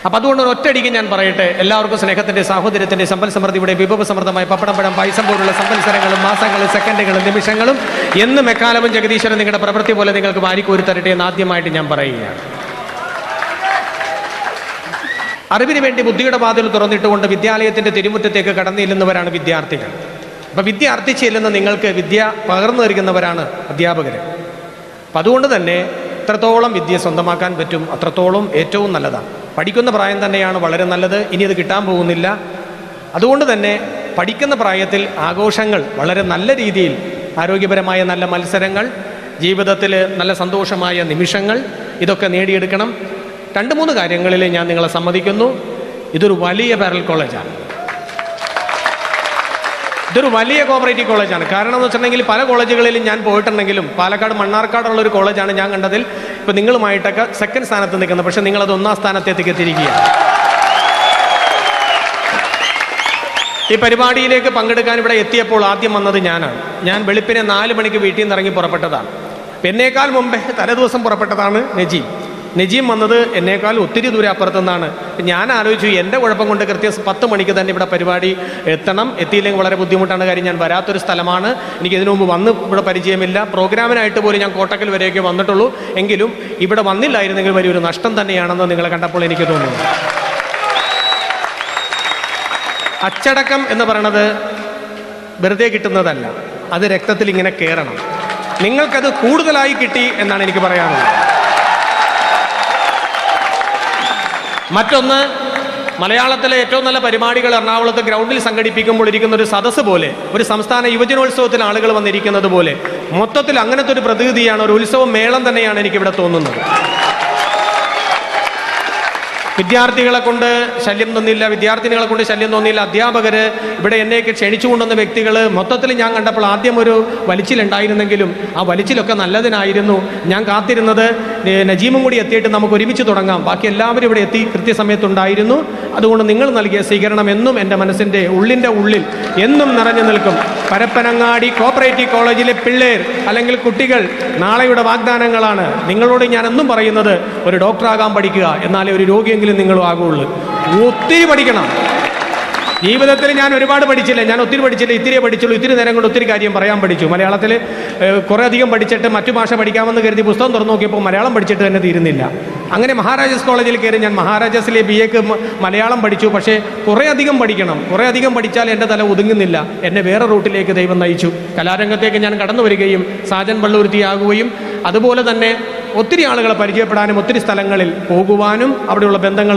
അപ്പം അതുകൊണ്ട് ഒറ്റയടിക്ക് ഞാൻ പറയട്ടെ, എല്ലാവർക്കും സ്നേഹത്തിൻ്റെ, സാഹോദര്യത്തിൻ്റെ, സമ്പൽ സമൃദ്ധിയുടെ വിഭവസമൃദ്ധമായ പപ്പടം, പഴം, പായസം പോലുള്ള സംവത്സരങ്ങളും മാസങ്ങളും സെക്കൻഡുകളും നിമിഷങ്ങളും എന്നും എക്കാലവും ജഗദീശ്വരൻ നിങ്ങളുടെ പ്രവൃത്തി പോലെ നിങ്ങൾക്ക് വാരിക്കോരി തരട്ടെ എന്ന് ആദ്യമായിട്ട് ഞാൻ പറയുകയാണ്. അറിവിന് വേണ്ടി ബുദ്ധിയുടെ വാതിൽ തുറന്നിട്ടുകൊണ്ട് വിദ്യാലയത്തിൻ്റെ തിരുമുറ്റത്തേക്ക് കടന്നു ചെല്ലുന്നവരാണ് വിദ്യാർത്ഥികൾ. അപ്പം വിദ്യ അർത്ഥിച്ച് ചെല്ലുന്ന നിങ്ങൾക്ക് വിദ്യ പകർന്നു നൽകുന്നവരാണ് അധ്യാപകർ. അപ്പം അതുകൊണ്ട് തന്നെ എത്രത്തോളം വിദ്യ സ്വന്തമാക്കാൻ പറ്റും അത്രത്തോളം ഏറ്റവും നല്ലതാണ്. പഠിക്കുന്ന പ്രായം തന്നെയാണ് വളരെ നല്ലത്. ഇനി അത് കിട്ടാൻ പോകുന്നില്ല. അതുകൊണ്ട് തന്നെ പഠിക്കുന്ന പ്രായത്തിൽ ആഘോഷങ്ങൾ, വളരെ നല്ല രീതിയിൽ ആരോഗ്യപരമായ നല്ല മത്സരങ്ങൾ, ജീവിതത്തിൽ നല്ല സന്തോഷമായ നിമിഷങ്ങൾ, ഇതൊക്കെ നേടിയെടുക്കണം. 2-3 കാര്യങ്ങളിൽ ഞാൻ നിങ്ങളെ സമ്മതിക്കുന്നു. ഇതൊരു വലിയ പാരലൽ കോളേജാണ്, ഇതൊരു വലിയ കോപ്പറേറ്റീവ് കോളേജാണ്. കാരണം എന്ന് വെച്ചിട്ടുണ്ടെങ്കിൽ പല കോളേജുകളിലും ഞാൻ പോയിട്ടുണ്ടെങ്കിലും പാലക്കാട് മണ്ണാർക്കാടുള്ളൊരു കോളേജാണ് ഞാൻ കണ്ടതിൽ ഇപ്പം നിങ്ങളുമായിട്ടൊക്കെ സെക്കൻഡ് സ്ഥാനത്ത് നിൽക്കുന്നത്. പക്ഷേ നിങ്ങളത് 1ാം സ്ഥാനത്തേക്ക് എത്തിയിരിക്കുകയാണ്. ഈ പരിപാടിയിലേക്ക് പങ്കെടുക്കാൻ ഇവിടെ എത്തിയപ്പോൾ ആദ്യം വന്നത് ഞാനാണ്. ഞാൻ വെളുപ്പിനെ 4 മണിക്ക് വീട്ടിൽ നിന്ന് ഇറങ്ങി പുറപ്പെട്ടതാണ്. എന്നേക്കാൾ മുമ്പേ തലേദിവസം പുറപ്പെട്ടതാണ് നജീം വന്നത് എന്നേക്കാൾ ഒത്തിരി ദൂരെ അപ്പുറത്തു നിന്നാണ്. ഞാൻ ആലോചിച്ചു, എൻ്റെ കുഴപ്പം കൊണ്ട് കൃത്യം 10 മണിക്ക് തന്നെ ഇവിടെ പരിപാടി എത്തണം. എത്തിയില്ലെങ്കിൽ വളരെ ബുദ്ധിമുട്ടാണ്. കാര്യം ഞാൻ വരാത്തൊരു സ്ഥലമാണ്, എനിക്ക് ഇതിനു മുമ്പ് വന്ന് ഇവിടെ പരിചയമില്ല. പ്രോഗ്രാമിനായിട്ട് പോലും ഞാൻ കോട്ടക്കൽ വരെയൊക്കെ വന്നിട്ടുള്ളൂ. എങ്കിലും ഇവിടെ വന്നില്ലായിരുന്നെങ്കിൽ വലിയൊരു നഷ്ടം തന്നെയാണെന്ന് നിങ്ങളെ കണ്ടപ്പോൾ എനിക്ക് തോന്നുന്നു. അച്ചടക്കം എന്ന് പറയണത് വെറുതെ കിട്ടുന്നതല്ല, അത് രക്തത്തിൽ ഇങ്ങനെ കയറണം. നിങ്ങൾക്കത് കൂടുതലായി കിട്ടി എന്നാണ് എനിക്ക് പറയാനുള്ളത്. മറ്റൊന്ന്, മലയാളത്തിലെ ഏറ്റവും നല്ല പരിപാടികൾ എറണാകുളത്ത് ഗ്രൗണ്ടിൽ സംഘടിപ്പിക്കുമ്പോൾ ഇരിക്കുന്ന ഒരു സദസ്സ് പോലെ, ഒരു സംസ്ഥാന യുവജനോത്സവത്തിൽ ആളുകൾ വന്നിരിക്കുന്നത് പോലെ, മൊത്തത്തിൽ അങ്ങനത്തെ ഒരു പ്രതീതിയാണ്, ഒരു ഉത്സവം മേളം തന്നെയാണ് എനിക്കിവിടെ തോന്നുന്നത്. വിദ്യാർത്ഥികളെ കൊണ്ട് ശല്യം തോന്നിയില്ല, വിദ്യാർത്ഥിനികളെ കൊണ്ട് ശല്യം തോന്നിയില്ല. അധ്യാപകർ, ഇവിടെ എന്നെയൊക്കെ ക്ഷണിച്ചു കൊണ്ടുവന്ന വ്യക്തികൾ, മൊത്തത്തിൽ ഞാൻ കണ്ടപ്പോൾ ആദ്യം ഒരു വലിച്ചിലുണ്ടായിരുന്നെങ്കിലും ആ വലിച്ചിലൊക്കെ നല്ലതിനായിരുന്നു. ഞാൻ കാത്തിരുന്നത് നജീമും കൂടി എത്തിയിട്ട് നമുക്ക് ഒരുമിച്ച് തുടങ്ങാം. ബാക്കി എല്ലാവരും ഇവിടെ എത്തി കൃത്യസമയത്തുണ്ടായിരുന്നു. അതുകൊണ്ട് നിങ്ങൾ നൽകിയ സ്വീകരണം എന്നും എൻ്റെ മനസ്സിൻ്റെ ഉള്ളിൻ്റെ ഉള്ളിൽ എന്നും നിറഞ്ഞു നിൽക്കും. പരപ്പനങ്ങാടി കോപ്പറേറ്റീവ് കോളേജിലെ പിള്ളേർ അല്ലെങ്കിൽ കുട്ടികൾ നാളെയുടെ വാഗ്ദാനങ്ങളാണ്. നിങ്ങളോട് ഞാൻ എന്നും പറയുന്നത്, ഒരു ഡോക്ടറാകാൻ പഠിക്കുക, എന്നാലേ ഒരു രോഗിയെങ്കിലും നിങ്ങളും ആകുള്ളൂ. ഒത്തിരി പഠിക്കണം. ജീവിതത്തിൽ ഞാൻ ഒരുപാട് പഠിച്ചില്ല, ഞാൻ ഒത്തിരി പഠിച്ചില്ല, ഇത്തിരിയേ പഠിച്ചുള്ളൂ. ഇത്തിരി നേരം കൊണ്ട് ഒത്തിരി കാര്യം പറയാൻ പഠിച്ചു. മലയാളത്തിൽ കുറേ അധികം പഠിച്ചിട്ട് മറ്റു ഭാഷ പഠിക്കാമെന്ന് കരുതി പുസ്തകം തുറന്നു നോക്കിയപ്പോൾ മലയാളം പഠിച്ചിട്ട് തന്നെ തീരുന്നില്ല. അങ്ങനെ മഹാരാജാസ് കോളേജിൽ കയറി ഞാൻ മഹാരാജാസിലെ BA മലയാളം പഠിച്ചു. പക്ഷേ കുറേ അധികം പഠിക്കണം. കുറേ അധികം പഠിച്ചാൽ എൻ്റെ തല ഒതുങ്ങുന്നില്ല. എന്നെ വേറെ റൂട്ടിലേക്ക് ദൈവം നയിച്ചു. കലാരംഗത്തേക്ക് ഞാൻ കടന്നു വരികയും സാജൻ വള്ളൂർത്തിയാകുകയും അതുപോലെ തന്നെ ഒത്തിരി ആളുകളെ പരിചയപ്പെടാനും ഒത്തിരി സ്ഥലങ്ങളിൽ പോകുവാനും അവിടെയുള്ള ബന്ധങ്ങൾ